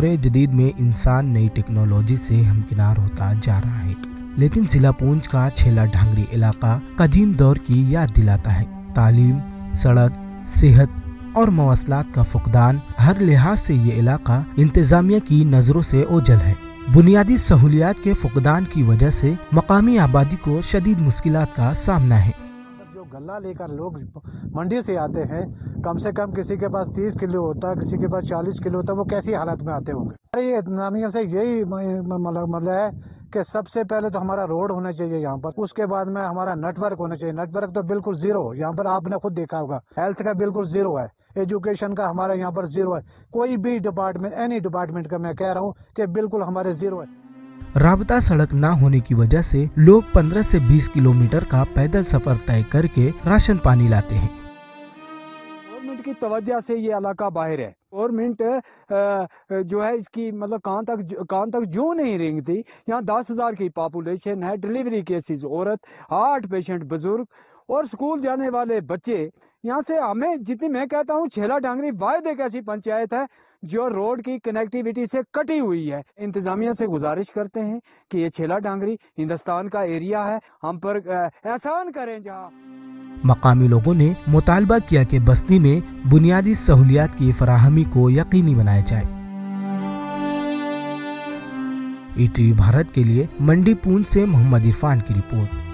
दौर जदीद में इंसान नई टेक्नोलॉजी से हमकिनार होता जा रहा है, लेकिन जिला पूंछ का छेला ढांगरी इलाका कदीम दौर की याद दिलाता है। तालीम, सड़क, सेहत और मवासलात का फुकदान, हर लिहाज से ये इलाका इंतजामिया की नजरों से ओझल है। बुनियादी सहूलियात के फुकदान की वजह से मकामी आबादी को शदीद मुश्किलात का सामना है। जो गल्ला लेकर लोग मंडी से आते हैं, कम से कम किसी के पास 30 किलो होता है, किसी के पास 40 किलो होता है, वो कैसी हालत में आते होंगे। ये इंतजामिया से यही मतलब है कि सबसे पहले तो हमारा रोड होना चाहिए यहाँ पर, उसके बाद में हमारा नेटवर्क होना चाहिए। नेटवर्क तो बिल्कुल जीरो यहाँ पर, आपने खुद देखा होगा। हेल्थ का बिल्कुल जीरो है, एजुकेशन का हमारा यहाँ पर जीरो है। कोई भी डिपार्टमेंट, एनी डिपार्टमेंट का मैं कह रहा हूँ कि बिल्कुल हमारे जीरो है। राबता सड़क न होने की वजह से लोग 15 से 20 किलोमीटर का पैदल सफर तय करके राशन पानी लाते हैं। गवर्नमेंट की तवज्जो से ये इलाका बाहर है। गवर्नमेंट जो है इसकी मतलब कान तक जो नहीं रेंगती। यहाँ 10,000 की पॉपुलेशन है, डिलीवरी केसेस औरत, हार्ट पेशेंट बुजुर्ग और स्कूल जाने वाले बच्चे। यहाँ से हमें जितनी मैं कहता हूँ छेला ढांगरी वायद एक ऐसी पंचायत है जो रोड की कनेक्टिविटी से कटी हुई है। इंतजामिया से गुजारिश करते हैं कि ये छेला ढांगरी हिंदुस्तान का एरिया है, हम पर एहसान करें। जहाँ मकामी लोगों ने मुतालबा किया कि बस्ती में बुनियादी सहूलियात की फराहमी को यकीनी बनाया जाए। ईटीवी भारत के लिए मंडी पूंछ से मोहम्मद इरफान की रिपोर्ट।